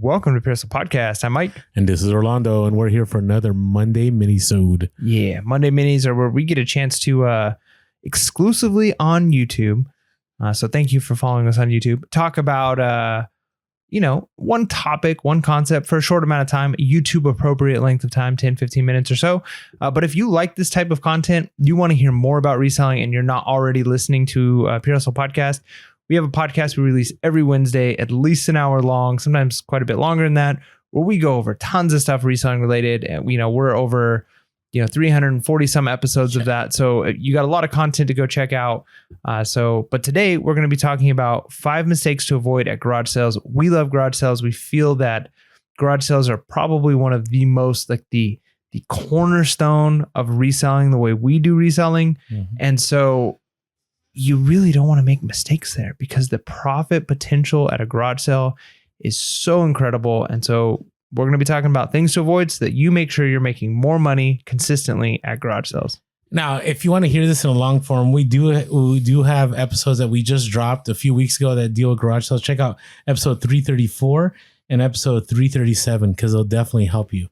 Welcome to PHP Podcast. I'm Mike. And this is Orlando, and we're here for another Monday mini-sode. Yeah, Monday minis are where we get a chance to exclusively on YouTube. So thank you for following us on YouTube. Talk about, one topic, one concept for a short amount of time, YouTube appropriate length of time, 10, 15 minutes or so. But if you like this type of content, you want to hear more about reselling and you're not already listening to PHP Podcast, we have a podcast we release every Wednesday, at least an hour long, sometimes quite a bit longer than that, where we go over tons of stuff reselling related. And, we're over, 340 some episodes of that. So you got a lot of content to go check out. But today we're going to be talking about 5 mistakes to avoid at garage sales. We love garage sales. We feel that garage sales are probably one of the most the cornerstone of reselling the way we do reselling. Mm-hmm. And so you really don't want to make mistakes there because the profit potential at a garage sale is so incredible. And so we're going to be talking about things to avoid so that you make sure you're making more money consistently at garage sales. Now, if you want to hear this in a long form, we do have episodes that we just dropped a few weeks ago that deal with garage sales. Check out episode 334 and episode 337 because they'll definitely help you.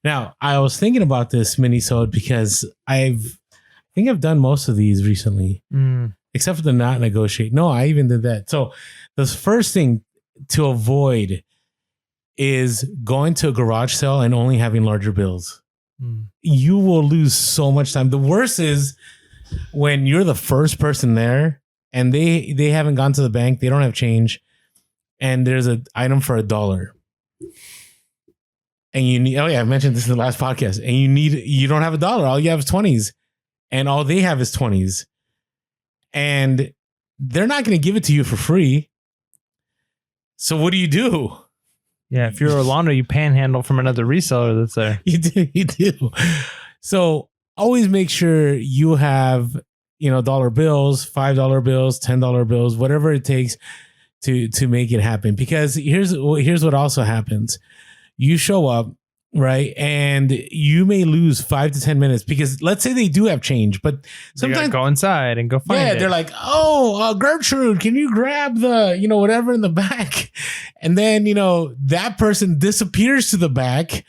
Now, I was thinking about this mini-sode because I think I've done most of these recently, except for the not negotiate. No, I even did that. So the first thing to avoid is going to a garage sale and only having larger bills. You will lose so much time. The worst is when you're the first person there and they haven't gone to the bank, they don't have change, and there's an item for $1. And you need, I mentioned this in the last podcast, and you don't have $1. All you have is 20s. And all they have is 20s. And they're not going to give it to you for free. So what do you do? Yeah, if you're Orlando, you panhandle from another reseller that's there. You do. So always make sure you have, dollar bills, $5 bills, $10 bills, whatever it takes to make it happen. Because here's what also happens. You show up, right? And you may lose 5 to 10 minutes because let's say they do have change, but sometimes go inside and go find it. Yeah, they're like, Gertrude, can you grab the, whatever in the back? And then, that person disappears to the back.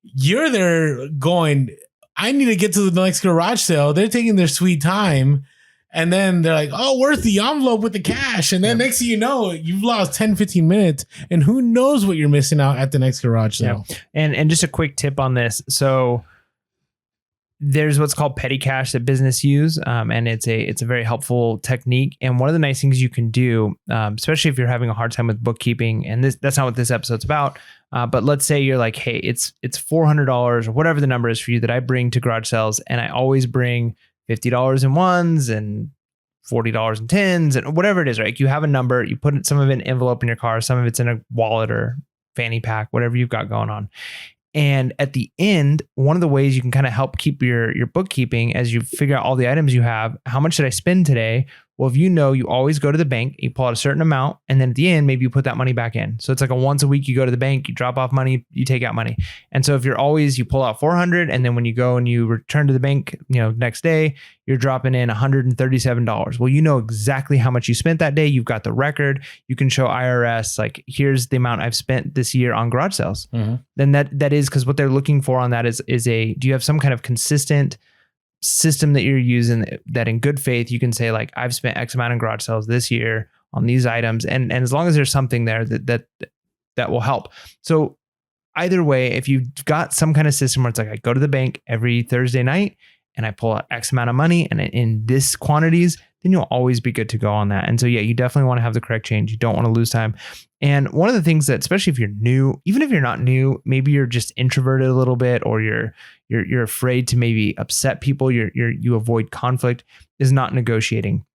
You're there going, I need to get to the next garage sale. They're taking their sweet time. And then they're like, where's the envelope with the cash? And then next thing you know, you've lost 10, 15 minutes. And who knows what you're missing out at the next garage sale. Yeah. And just a quick tip on this. So there's what's called petty cash that business use. And it's a very helpful technique. And one of the nice things you can do, especially if you're having a hard time with bookkeeping, and that's not what this episode's about. But let's say you're like, hey, it's $400 or whatever the number is for you that I bring to garage sales. And I always bring $50 in ones and $40 in tens and whatever it is, right? You have a number, you put some of it in an envelope in your car, some of it's in a wallet or fanny pack, whatever you've got going on. And at the end, one of the ways you can kind of help keep your bookkeeping as you figure out all the items you have, how much did I spend today? Well, if you always go to the bank, you pull out a certain amount, and then at the end, maybe you put that money back in. So it's like a once a week, you go to the bank, you drop off money, you take out money. And so if you pull out 400, and then when you go and you return to the bank, next day, you're dropping in $137. Well, you know exactly how much you spent that day. You've got the record. You can show IRS, like, here's the amount I've spent this year on garage sales. Mm-hmm. Then that is because what they're looking for on that is do you have some kind of consistent system that you're using that in good faith you can say, like, I've spent X amount in garage sales this year on these items, and as long as there's something there that will help. So either way, if you've got some kind of system where it's like, I go to the bank every Thursday night and I pull out X amount of money and in this quantities, then you'll always be good to go on that. And so, yeah, you definitely want to have the correct change. You don't want to lose time. And one of the things that, especially if you're new, even if you're not new, maybe you're just introverted a little bit, or you're afraid to maybe upset people, you avoid conflict, is not negotiating.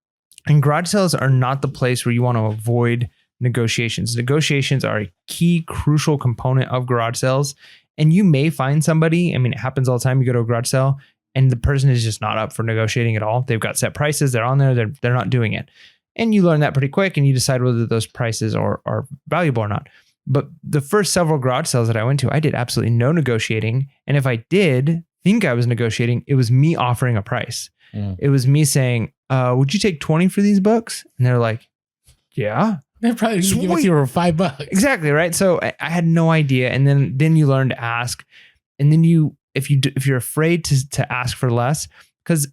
And garage sales are not the place where you want to avoid negotiations. Negotiations are a key, crucial component of garage sales. And you may find somebody, it happens all the time. You go to a garage sale and the person is just not up for negotiating at all. They've got set prices. They're on there. They're not doing it. And you learn that pretty quick and you decide whether those prices are valuable or not. But the first several garage sales that I went to, I did absolutely no negotiating. And if I did think I was negotiating, it was me offering a price. It was me saying, would you take 20 for these books? And they're like, yeah. They're probably going to give it to you for $5. Exactly, right? So I had no idea. And then you learn to ask. And then if you're afraid to ask for less, because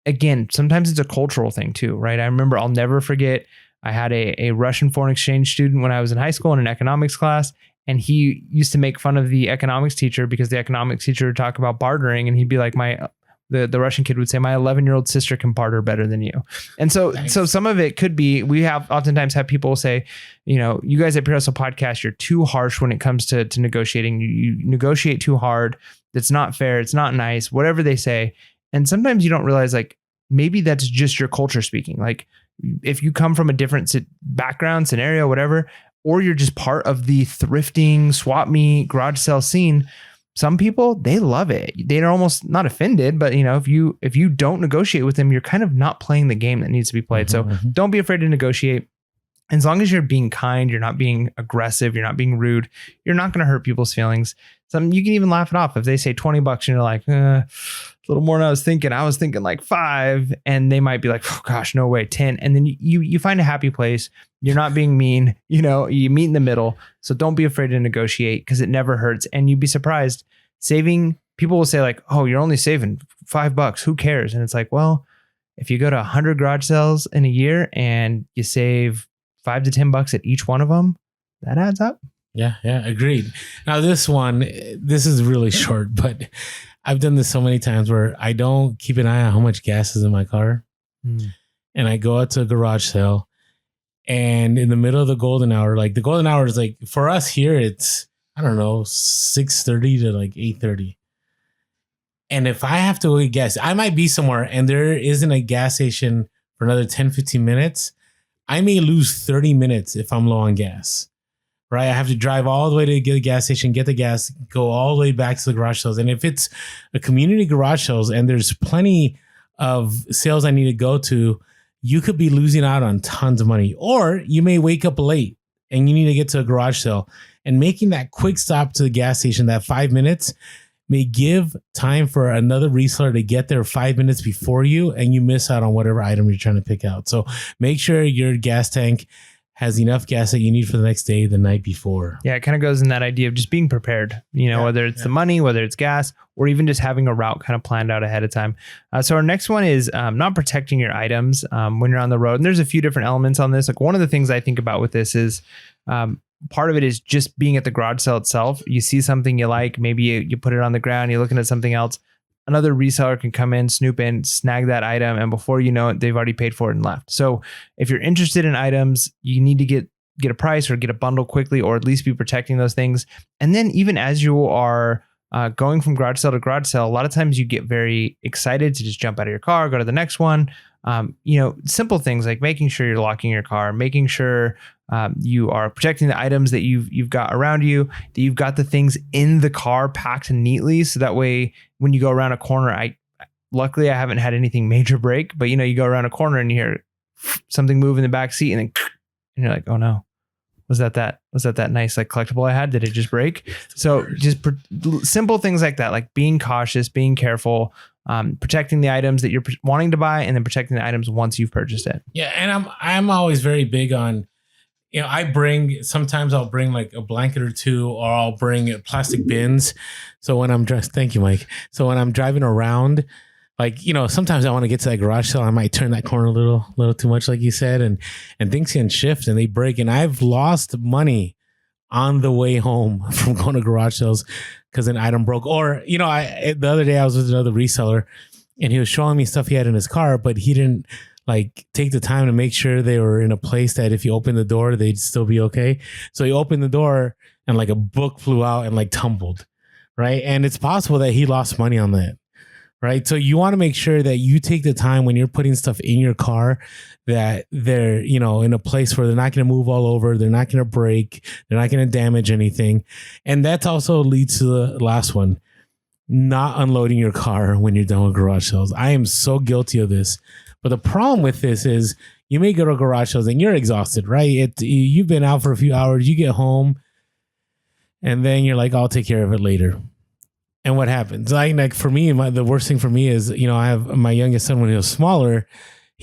again, sometimes it's a cultural thing too, right? I remember, I'll never forget, I had a Russian foreign exchange student when I was in high school in an economics class, and he used to make fun of the economics teacher because the economics teacher would talk about bartering, and he'd be like, the Russian kid would say, my 11-year-old sister can barter better than you. And so some of it could be, we have oftentimes have people say, you guys at Pure Hustle Podcast, you're too harsh when it comes to negotiating. You negotiate too hard. It's not fair. It's not nice, whatever they say. And sometimes you don't realize, like, maybe that's just your culture speaking. Like, if you come from a different background, scenario, whatever, or you're just part of the thrifting, swap meet, garage sale scene, some people, they love it. They're almost not offended, but if you don't negotiate with them, you're kind of not playing the game that needs to be played. So don't be afraid to negotiate. As long as you're being kind, you're not being aggressive, you're not being rude, you're not going to hurt people's feelings. You can even laugh it off. If they say $20 and you're like, a little more than I was thinking. I was thinking like 5, and they might be like, oh gosh, no way, 10. And then you find a happy place. You're not being mean, you meet in the middle. So don't be afraid to negotiate, because it never hurts. And you'd be surprised. People will say like, oh, you're only saving $5. Who cares? And it's like, well, if you go to 100 garage sales in a year and you save $5 to $10 at each one of them, that adds up. Yeah, agreed. Now this is really short, but I've done this so many times where I don't keep an eye on how much gas is in my car. And I go out to a garage sale, and in the middle of the golden hour, like the golden hour is like, for us here, it's, I don't know, 6:30 to like 8:30. And if I have to go get gas, I might be somewhere and there isn't a gas station for another 10, 15 minutes. I may lose 30 minutes if I'm low on gas. Right? I have to drive all the way to get the gas station, get the gas, go all the way back to the garage sales. And if it's a community garage sales and there's plenty of sales I need to go to, you could be losing out on tons of money. Or you may wake up late and you need to get to a garage sale, and making that quick stop to the gas station, that 5 minutes, may give time for another reseller to get there 5 minutes before you, and you miss out on whatever item you're trying to pick out. So make sure your gas tank has enough gas that you need for the next day, the night before. Yeah, it kind of goes in that idea of just being prepared, whether it's the money, whether it's gas, or even just having a route kind of planned out ahead of time. So our next one is not protecting your items when you're on the road. And there's a few different elements on this. Like, one of the things I think about with this is part of it is just being at the garage sale itself. You see something you like, maybe you put it on the ground, you're looking at something else. Another reseller can come in, snoop in, snag that item, and before you know it, they've already paid for it and left. So if you're interested in items, you need to get a price or get a bundle quickly, or at least be protecting those things. And then even as you are going from garage sale to garage sale, a lot of times you get very excited to just jump out of your car, go to the next one. Simple things like making sure you're locking your car, making sure you are protecting the items that you've got around you, that you've got the things in the car packed neatly. So that way, when you go around a corner, luckily I haven't had anything major break, but you go around a corner and you hear something move in the back seat, and you're like, oh no, was that nice like collectible I had? Did it just break? So just simple things like that, like being cautious, being careful, protecting the items that you're wanting to buy, and then protecting the items once you've purchased it. Yeah, and I'm always very big on, sometimes I'll bring like a blanket or two, or I'll bring plastic bins. So when I'm thank you, Mike. So when I'm driving around, like, sometimes I want to get to that garage sale, I might turn that corner a little too much, like you said, and things can shift and they break. And I've lost money on the way home from going to garage sales because an item broke. Or, the other day I was with another reseller and he was showing me stuff he had in his car, but he didn't like take the time to make sure they were in a place that if you open the door, they'd still be okay. So he opened the door and like a book flew out and like tumbled. Right. And it's possible that he lost money on that. Right. So you want to make sure that you take the time when you're putting stuff in your car that they're, in a place where they're not going to move all over. They're not going to break. They're not going to damage anything. And that also leads to the last one, not unloading your car when you're done with garage sales. I am so guilty of this. But the problem with this is you may go to garage sales and you're exhausted, right? You've been out for a few hours. You get home and then you're like, I'll take care of it later. And what happens? Like for me, the worst thing for me is, I have my youngest son when he was smaller.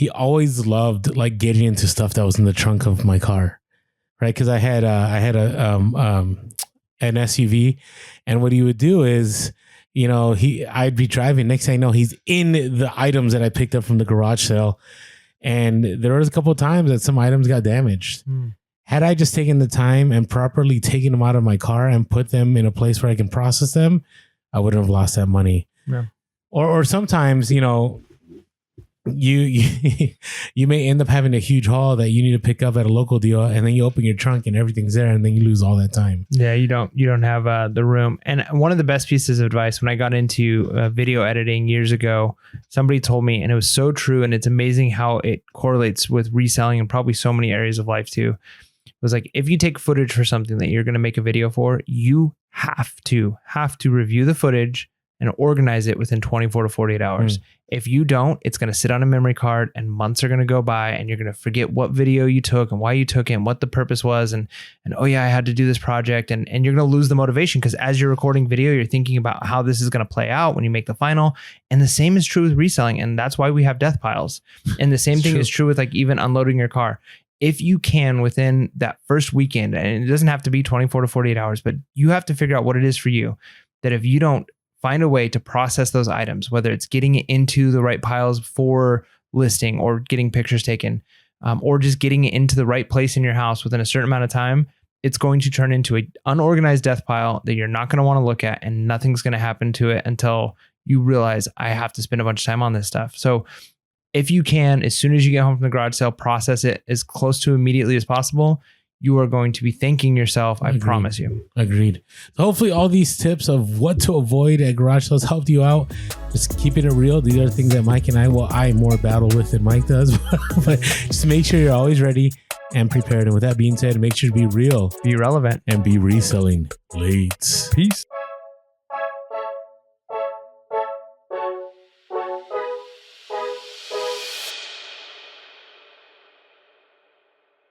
he always loved like getting into stuff that was in the trunk of my car, right? Because I had an SUV, and what he would do is, you know, I'd be driving. Next thing I know, he's in the items that I picked up from the garage sale, and there was a couple of times that some items got damaged. Had I just taken the time and properly taken them out of my car and put them in a place where I can process them, I wouldn't have lost that money. Yeah. Or sometimes, you know, you may end up having a huge haul that you need to pick up at a local deal, and then you open your trunk and everything's there, and then you lose all that time. Yeah, you don't have the room. And one of the best pieces of advice when I got into video editing years ago, somebody told me, and it was so true, and it's amazing how it correlates with reselling and probably so many areas of life too. It was like, if you take footage for something that you're going to make a video for, you have to review the footage and organize it within 24 to 48 hours. If you don't, it's going to sit on a memory card, and months are going to go by, and you're going to forget what video you took and why you took it and what the purpose was. And oh yeah, I had to do this project, and you're going to lose the motivation, because as you're recording video, you're thinking about how this is going to play out when you make the final. And the same is true with reselling. And that's why we have death piles. And the same thing is true with like even unloading your car. If you can, within that first weekend, and it doesn't have to be 24 to 48 hours, but you have to figure out what it is for you, that if you don't find a way to process those items, whether it's getting it into the right piles for listing or getting pictures taken, or just getting it into the right place in your house within a certain amount of time, it's going to turn into an unorganized death pile that you're not going to want to look at, and nothing's going to happen to it until you realize, I have to spend a bunch of time on this stuff. So if you can, as soon as you get home from the garage sale, process it as close to immediately as possible. You are going to be thanking yourself. I promise you. Agreed. So hopefully all these tips of what to avoid at garage sales helped you out. Just keeping it real. These are things that Mike and I more battle with than Mike does. But just make sure you're always ready and prepared. And with that being said, make sure to be real, be relevant, and be reselling late. Peace.